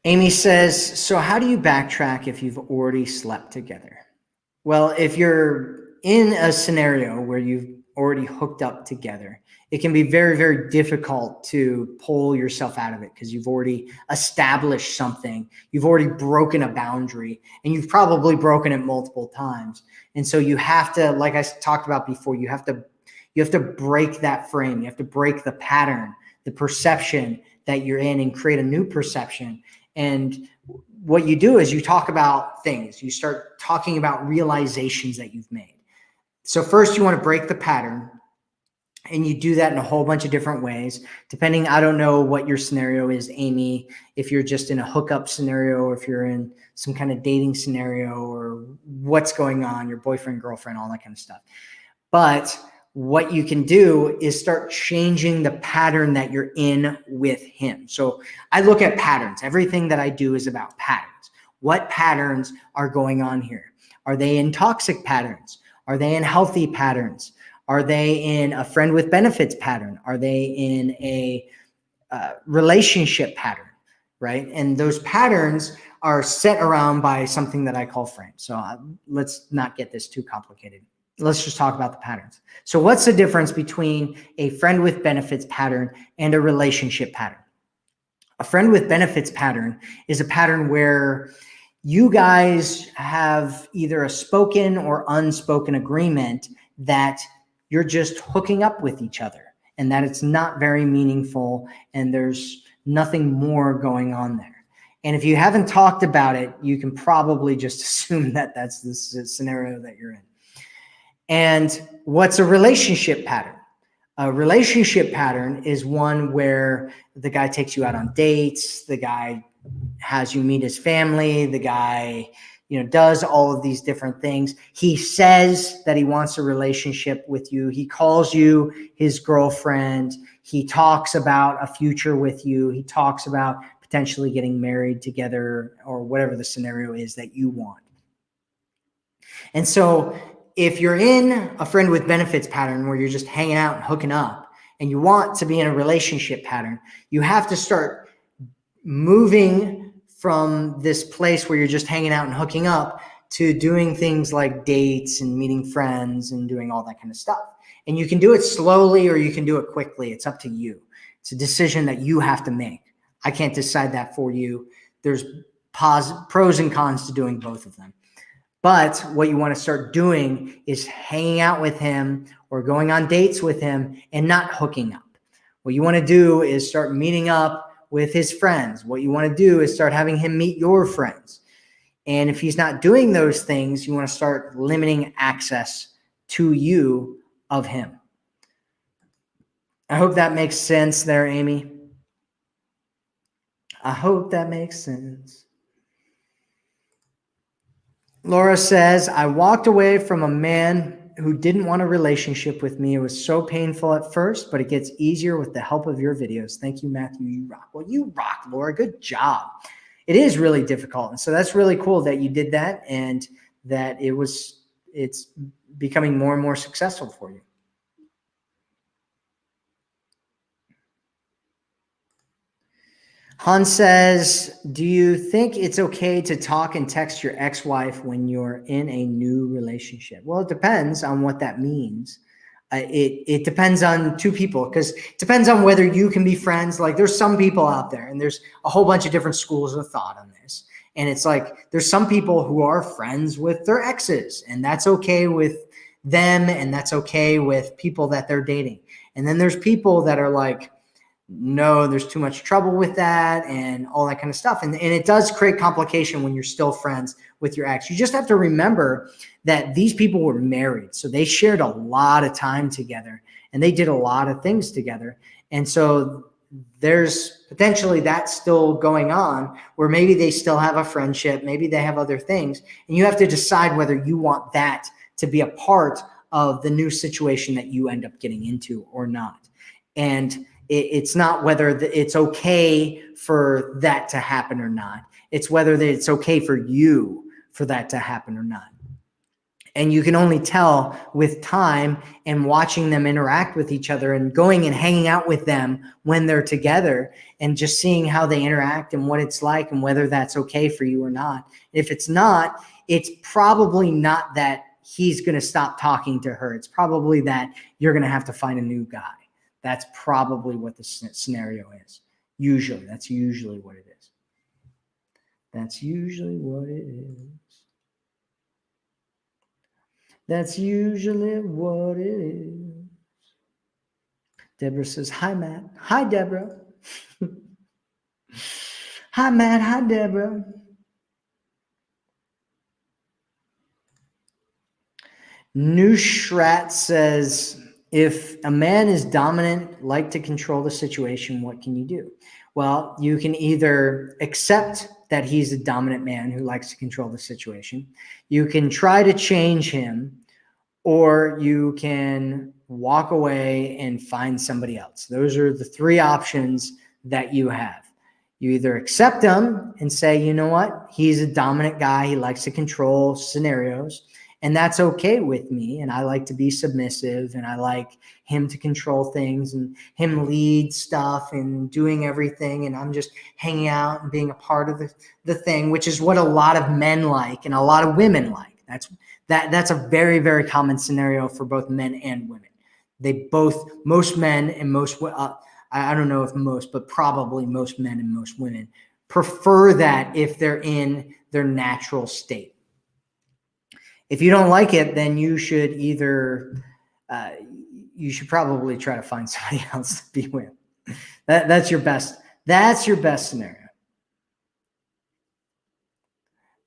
Amy says, so how do you backtrack if you've already slept together? Well, if you're in a scenario where you've already hooked up together, it can be very, very difficult to pull yourself out of it because you've already established something. You've already broken a boundary, and you've probably broken it multiple times. And so you have to, like I talked about before, you have to break that frame. You have to break the pattern, the perception that you're in, and create a new perception. And what you do is you talk about things. You start talking about realizations that you've made. So first you want to break the pattern, and you do that in a whole bunch of different ways, depending. I don't know what your scenario is, Amy, if you're just in a hookup scenario, or if you're in some kind of dating scenario, or what's going on, your boyfriend, girlfriend, all that kind of stuff. But what you can do is start changing the pattern that you're in with him. So I look at patterns. Everything that I do is about patterns. What patterns are going on here? Are they in toxic patterns? Are they in healthy patterns? Are they in a friend with benefits pattern? Are they in a relationship pattern, right? And those patterns are set around by something that I call frames. So let's not get this too complicated. Let's just talk about the patterns. So what's the difference between a friend with benefits pattern and a relationship pattern? A friend with benefits pattern is a pattern where you guys have either a spoken or unspoken agreement that you're just hooking up with each other, and that it's not very meaningful, and there's nothing more going on there. And if you haven't talked about it, you can probably just assume that that's the scenario that you're in. And what's a relationship pattern? A relationship pattern is one where the guy takes you out on dates, the guy has you meet his family, the guy, does all of these different things. He says that he wants a relationship with you. He calls you his girlfriend. He talks about a future with you. He talks about potentially getting married together or whatever the scenario is that you want. And so if you're in a friend with benefits pattern where you're just hanging out and hooking up and you want to be in a relationship pattern, you have to start moving from this place where you're just hanging out and hooking up to doing things like dates and meeting friends and doing all that kind of stuff. And you can do it slowly or you can do it quickly. It's up to you. It's a decision that you have to make. I can't decide that for you. There's pros and cons to doing both of them. But what you want to start doing is hanging out with him or going on dates with him and not hooking up. What you want to do is start meeting up with his friends. What you want to do is start having him meet your friends. And if he's not doing those things, you want to start limiting access to you of him. I hope that makes sense there, Amy. I hope that makes sense. Laura says, I walked away from a man who didn't want a relationship with me. It was so painful at first, but it gets easier with the help of your videos. Thank you, Matthew. You rock. Well, you rock, Laura. Good job. It is really difficult. And so that's really cool that you did that and that it's becoming more and more successful for you. Han says, do you think it's okay to talk and text your ex-wife when you're in a new relationship? Well, it depends on what that means. It depends on two people because it depends on whether you can be friends. Like there's some people out there and there's a whole bunch of different schools of thought on this. And it's like there's some people who are friends with their exes and that's okay with them and that's okay with people that they're dating. And then there's people that are like, no, there's too much trouble with that and all that kind of stuff. And it does create complication when you're still friends with your ex. You just have to remember that these people were married. So they shared a lot of time together and they did a lot of things together. And so there's potentially that still going on where maybe they still have a friendship, maybe they have other things. And you have to decide whether you want that to be a part of the new situation that you end up getting into or not. And it's not whether it's okay for that to happen or not. It's whether it's okay for you for that to happen or not. And you can only tell with time and watching them interact with each other and going and hanging out with them when they're together and just seeing how they interact and what it's like and whether that's okay for you or not. If it's not, it's probably not that he's going to stop talking to her. It's probably that you're going to have to find a new guy. That's probably what the scenario is. Usually, that's usually what it is. That's usually what it is. That's usually what it is. Deborah says, hi, Matt. Hi, Deborah. Hi, Matt. Hi, Deborah. Nushrat says, if a man is dominant, like to control the situation, what can you do? Well, you can either accept that he's a dominant man who likes to control the situation. You can try to change him, or you can walk away and find somebody else. Those are the three options that you have. You either accept him and say, you know what, he's a dominant guy. He likes to control scenarios. And that's okay with me. And I like to be submissive and I like him to control things and him lead stuff and doing everything. And I'm just hanging out and being a part of the thing, which is what a lot of men like and a lot of women like. That's a very, very common scenario for both men and women. Most men and most, I don't know if most, but probably most men and most women prefer that if they're in their natural state. If you don't like it, then you should probably try to find somebody else to be with. That's your best scenario.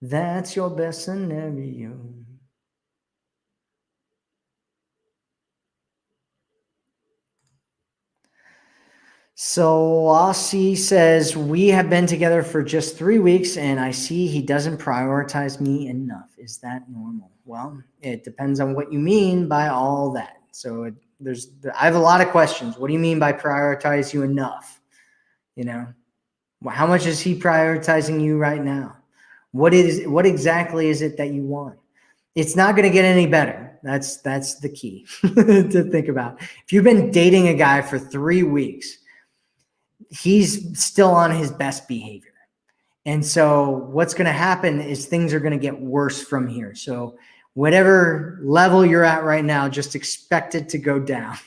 That's your best scenario. So Lassie says, we have been together for just 3 weeks and I see he doesn't prioritize me enough. Is that normal? Well, it depends on what you mean by all that. So I have a lot of questions. What do you mean by prioritize you enough? You know, how much is he prioritizing you right now? What exactly is it that you want? It's not going to get any better. That's the key to think about. If you've been dating a guy for 3 weeks, he's still on his best behavior. And so what's going to happen is things are going to get worse from here. So whatever level you're at right now, just expect it to go down.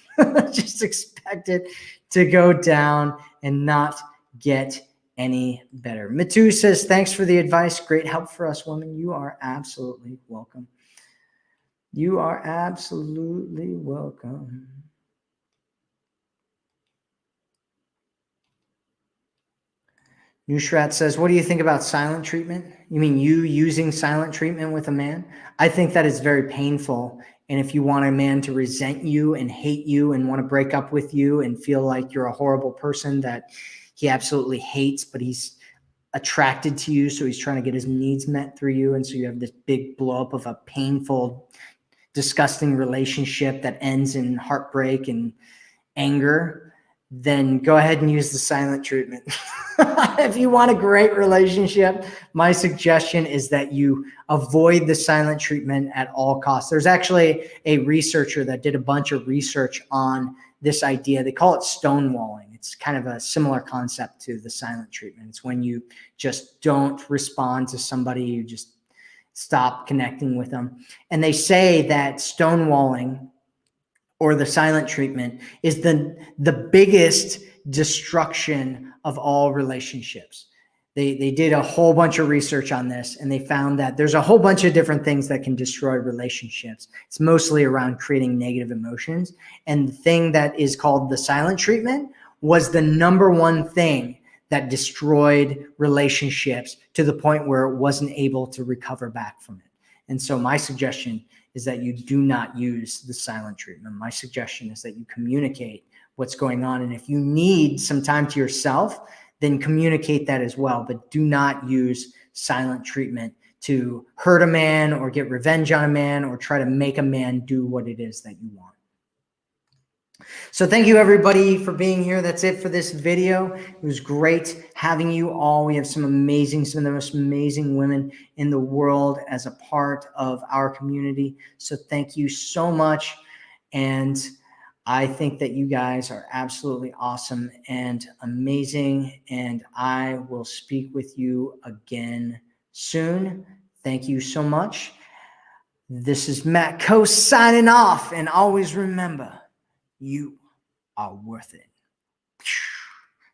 Just expect it to go down and not get any better. Matu says, thanks for the advice. Great help for us women. You are absolutely welcome. You are absolutely welcome. Nushrat says, what do you think about silent treatment? You mean you using silent treatment with a man? I think that is very painful. And if you want a man to resent you and hate you and want to break up with you and feel like you're a horrible person that he absolutely hates, but he's attracted to you, so he's trying to get his needs met through you. And so you have this big blow up of a painful, disgusting relationship that ends in heartbreak and anger, then go ahead and use the silent treatment. If you want a great relationship, my suggestion is that you avoid the silent treatment at all costs. There's actually a researcher that did a bunch of research on this idea. They call it stonewalling. It's kind of a similar concept to the silent treatment. It's when you just don't respond to somebody, you just stop connecting with them. And they say that stonewalling or the silent treatment is the biggest destruction of all relationships. They did a whole bunch of research on this, and they found that there's a whole bunch of different things that can destroy relationships. It's mostly around creating negative emotions. And the thing that is called the silent treatment was the number one thing that destroyed relationships to the point where it wasn't able to recover back from it. And so my suggestion is that you do not use the silent treatment. My suggestion is that you communicate what's going on. And if you need some time to yourself, then communicate that as well. But do not use silent treatment to hurt a man or get revenge on a man or try to make a man do what it is that you want. So thank you everybody for being here. That's it for this video. It was great having you all. We have some of the most amazing women in the world as a part of our community. So thank you so much. And I think that you guys are absolutely awesome and amazing. And I will speak with you again soon. Thank you so much. This is Matt Coast signing off. And always remember, you are worth it.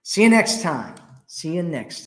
See you next time.